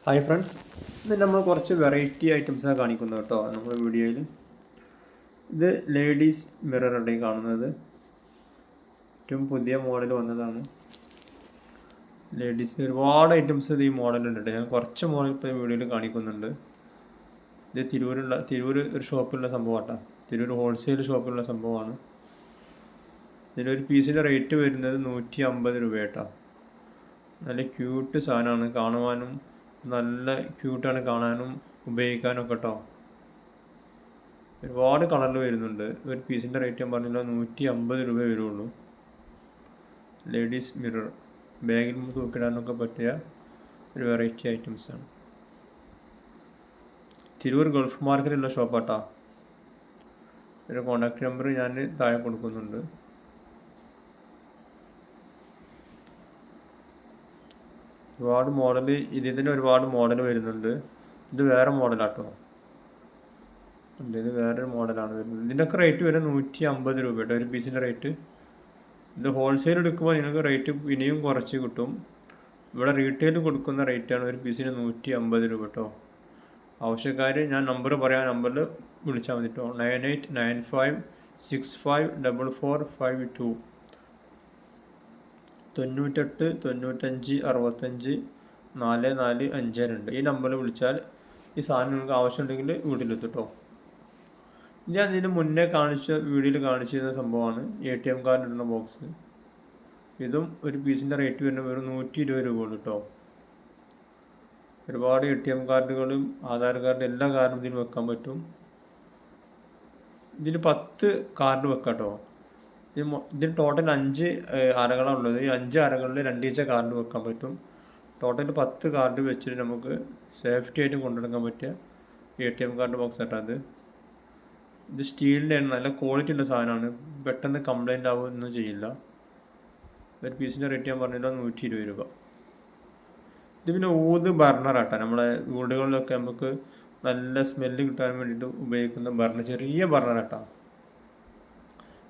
Hi friends, ഇത് നമ്മൾ കുറച്ച് വെറൈറ്റി ഐറ്റംസാണ് കാണിക്കുന്നത് കേട്ടോ നമ്മുടെ വീഡിയോയിൽ. ഇത് ലേഡീസ് മിററാണ് കാണുന്നത്. ഏറ്റവും പുതിയ മോഡൽ വന്നതാണ്. ലേഡീസിന് ഒരുപാട് ഐറ്റംസ് ഇത് ഈ മോഡലുണ്ട്. ഞാൻ കുറച്ച് മോഡൽ ഇപ്പോൾ വീഡിയോയിൽ കാണിക്കുന്നുണ്ട്. ഇത് തിരൂർ ഒരു ഷോപ്പിലുള്ള സംഭവം കേട്ടോ. തിരൂർ ഹോൾസെയിൽ ഷോപ്പിലുള്ള സംഭവമാണ്. ഇതിലൊരു പീസിൻ്റെ റേറ്റ് വരുന്നത് 150 രൂപ കേട്ടോ. നല്ല ക്യൂട്ട് സാധനമാണ്, കാണുവാനും നല്ല ക്യൂട്ടാണ്, കാണാനും ഉപയോഗിക്കാനും ഒക്കെ കേട്ടോ. ഒരുപാട് കളറിൽ വരുന്നുണ്ട്. ഒരു പീസിൻ്റെ റേറ്റ് ഞാൻ പറഞ്ഞില്ല, 150 രൂപ വരുള്ളൂ. ലേഡീസ് മിറർ, ബാഗിൽ തൂക്കിടാനൊക്കെ പറ്റിയ ഒരു വെറൈറ്റി ഐറ്റംസാണ്. തിരൂർ ഗൾഫ് മാർക്കറ്റുള്ള ഷോപ്പാട്ടോ. ഒരു കോൺടാക്ട് നമ്പർ ഞാൻ താഴെ കൊടുക്കുന്നുണ്ട്. ഒരുപാട് മോഡൽ, ഇതിന് ഒരുപാട് മോഡൽ വരുന്നുണ്ട്. ഇത് വേറെ മോഡലാട്ടോ. ഇത് വേറൊരു മോഡലാണ് വരുന്നത്. ഇതിൻ്റെയൊക്കെ റേറ്റ് വരെ 150 രൂപ കേട്ടോ, ഒരു പീസിൻ്റെ റേറ്റ്. ഇത് ഹോൾസെയിൽ എടുക്കുമ്പോൾ നിങ്ങൾക്ക് റേറ്റ് ഇനിയും കുറച്ച് കിട്ടും. ഇവിടെ റീറ്റെയിൽ കൊടുക്കുന്ന റേറ്റാണ് ഒരു പീസിന് 150 രൂപ കേട്ടോ. ആവശ്യക്കാർ ഞാൻ നമ്പർ പറയാം, നമ്പറിൽ വിളിച്ചാൽ മതി കേട്ടോ. 9895654452 98 95 65 4452. ഈ നമ്പറിൽ വിളിച്ചാൽ ഈ സാധനം നിങ്ങൾക്ക് ആവശ്യമുണ്ടെങ്കിൽ വീട്ടിലെത്തും കേട്ടോ. ഞാൻ ഇതിന് മുന്നേ വീഡിയോയിൽ കാണിച്ചിരുന്ന സംഭവമാണ് ATM കാർഡ് ഇടുന്ന ബോക്സ്. ഇതും ഒരു പീസിൻ്റെ റേറ്റ് വരുന്ന വെറും 120 രൂപ ഉള്ളൂ കേട്ടോ. ഒരുപാട് ATM കാർഡുകളും ആധാർ കാർഡ് എല്ലാ കാർഡും ഇതിൽ വെക്കാൻ പറ്റും. ഇതിൽ 10 കാർഡ് വെക്കാം കേട്ടോ. ഇതിന് ടോട്ടൽ 5 അറകളാണ് ഉള്ളത്. ഈ 5 അറകളിൽ 2 ഈച്ച കാർഡ് വെക്കാൻ പറ്റും. ടോട്ടൽ 10 കാർഡ് വെച്ചിട്ട് നമുക്ക് സേഫ്റ്റി ആയിട്ട് കൊണ്ടുനടക്കാൻ പറ്റിയ ATM കാർഡ് ബോക്സ് ആട്ടോ അത്. ഇത് സ്റ്റീലിൻ്റെ നല്ല ക്വാളിറ്റി ഉള്ള സാധനമാണ്. പെട്ടെന്ന് കംപ്ലൈൻ്റ് ആവുകയൊന്നും ചെയ്യില്ല. ഒരു പീസിൻ്റെ റേറ്റ് ഞാൻ പറഞ്ഞില്ല, 120 രൂപ. ഇത് പിന്നെ ഊത് ബർണറാട്ടോ. നമ്മളെ വീടുകളിലൊക്കെ നമുക്ക് നല്ല സ്മെല്ല് കിട്ടാൻ വേണ്ടിയിട്ട് ഉപയോഗിക്കുന്ന ബർണർ, ചെറിയ ബർണറാട്ടോ.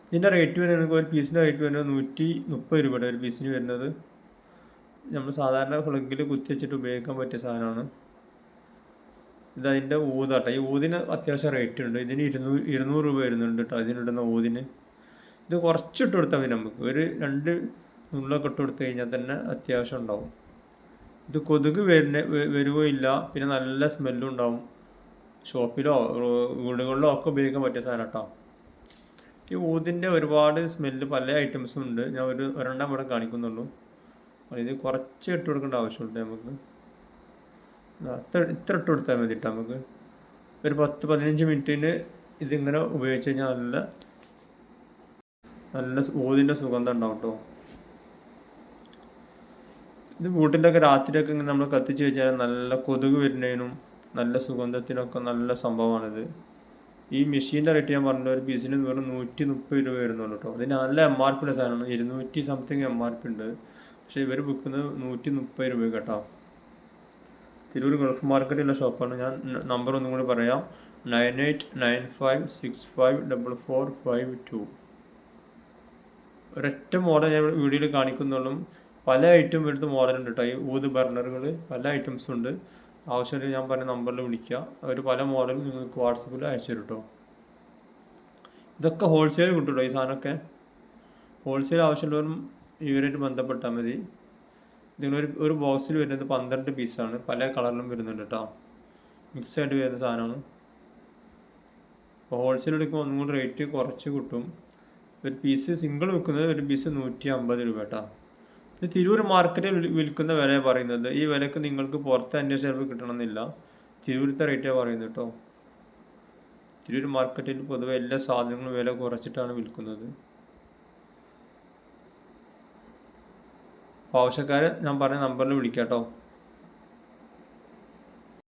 ഇതിൻ്റെ റേറ്റ് വരുന്നത് നിങ്ങൾക്ക് ഒരു പീസിൻ്റെ റേറ്റ് വരുന്നത് 130 രൂപയുടെ ഒരു പീസിന് വരുന്നത്. നമ്മൾ സാധാരണ പ്ലഗിൽ കുത്തി വെച്ചിട്ട് ഉപയോഗിക്കാൻ പറ്റിയ സാധനമാണ്. ഇതതിൻ്റെ ഊതാട്ടോ. ഈ ഊതിന് അത്യാവശ്യം റേറ്റ് ഉണ്ട്. ഇതിന് 200 രൂപ വരുന്നുണ്ട് കേട്ടോ, ഇതിനിടുന്ന ഊതിന്. ഇത് കുറച്ചിട്ട് കൊടുത്താൽ മതി. നമുക്ക് ഒരു 2 നുള്ളൊക്കെ ഇട്ട് കൊടുത്തു കഴിഞ്ഞാൽ തന്നെ അത്യാവശ്യം ഉണ്ടാവും. ഇത് കൊതുക് വരുകയില്ല, പിന്നെ നല്ല സ്മെല്ലും ഉണ്ടാവും. ഷോപ്പിലോ വീടുകളിലോ ഒക്കെ ഉപയോഗിക്കാൻ പറ്റിയ സാധനം കേട്ടോ. ഈ ഊതിൻ്റെ ഒരുപാട് സ്മെല്ല് പല ഐറ്റംസും ഉണ്ട്. ഞാൻ ഒരെണ്ണം ഇവിടെ കാണിക്കുന്നുള്ളൂ. ഇത് കുറച്ച് ഇട്ട് കൊടുക്കേണ്ട ആവശ്യമുണ്ട് നമുക്ക്. ഇത്ര ഇട്ട് കൊടുത്താൽ മതി കേട്ടോ. നമുക്ക് ഒരു 10-15 മിനിറ്റിന് ഇതിങ്ങനെ ഉപയോഗിച്ച് കഴിഞ്ഞാൽ നല്ല ഊതിൻ്റെ സുഗന്ധം ഉണ്ടാവും കേട്ടോ. ഇത് വീട്ടിലൊക്കെ രാത്രിയൊക്കെ ഇങ്ങനെ നമ്മൾ കത്തിച്ച് വെച്ചാൽ നല്ല കൊതുക് വരുന്നതിനും നല്ല സുഗന്ധത്തിനൊക്കെ നല്ല സംഭവമാണിത്. ഈ മെഷീൻ്റെ റേറ്റ് ഞാൻ പറഞ്ഞ ഒരു പീസിന് വെറും 130 രൂപ വരുന്നുള്ളൂ കേട്ടോ. ഇതിന് നല്ല MRP ഉള്ള സാധനമാണ്. 200 സംതിങ് MRP ഉണ്ട്. പക്ഷേ ഇവർ വിൽക്കുന്നത് 130 രൂപ കേട്ടോ. തിരൂർ ഗൾഫ് മാർക്കറ്റുള്ള ഷോപ്പാണ്. ഞാൻ നമ്പർ ഒന്നും കൂടി പറയാം, 9895654452. ഒരൊറ്റ മോഡൽ ഞാൻ വീഡിയോയിൽ കാണിക്കുന്നുള്ളൂ. പല ഐറ്റം എടുത്ത് മോഡലുണ്ട് കേട്ടോ. ഈ ഊത് ബർണറുകൾ പല ഐറ്റംസും ഉണ്ട്. ആവശ്യമായിട്ട് ഞാൻ പറഞ്ഞ നമ്പറിൽ വിളിക്കുക. അവർ പല മോഡലും നിങ്ങൾക്ക് വാട്സപ്പിൽ അയച്ചു തരും കേട്ടോ. ഇതൊക്കെ ഹോൾസെയിൽ കിട്ടും കേട്ടോ. ഈ സാധനമൊക്കെ ഹോൾസെയിൽ ആവശ്യമുള്ളവരും ഇവരായിട്ട് ബന്ധപ്പെട്ടാൽ മതി. ഒരു ബോക്സിൽ വരുന്നത് 12 പീസാണ്. പല കളറിലും വരുന്നുണ്ട് കേട്ടോ. മിക്സ് ആയിട്ട് വരുന്ന സാധനമാണ്. അപ്പോൾ ഹോൾസെയിൽ എടുക്കുമ്പോൾ ഒന്നും കൂടി റേറ്റ് കുറച്ച് കിട്ടും. ഒരു പീസ് സിംഗിൾ വിൽക്കുന്നത് ഒരു പീസ് 150 രൂപ കേട്ടോ. ഇത് തിരൂർ മാർക്കറ്റിൽ വിൽക്കുന്ന വില പറയുന്നത്. ഈ വിലക്ക് നിങ്ങൾക്ക് പുറത്ത് അന്വേഷിച്ചാൽ കിട്ടണമെന്നില്ല. തിരൂരത്തെ റേറ്റാണ് പറയുന്നത് കേട്ടോ. തിരൂർ മാർക്കറ്റിൽ പൊതുവെ എല്ലാ സാധനങ്ങളും വില കുറച്ചിട്ടാണ് വിൽക്കുന്നത്. ആവശ്യക്കാരെ ഞാൻ പറഞ്ഞ നമ്പറിൽ വിളിക്കാം കേട്ടോ.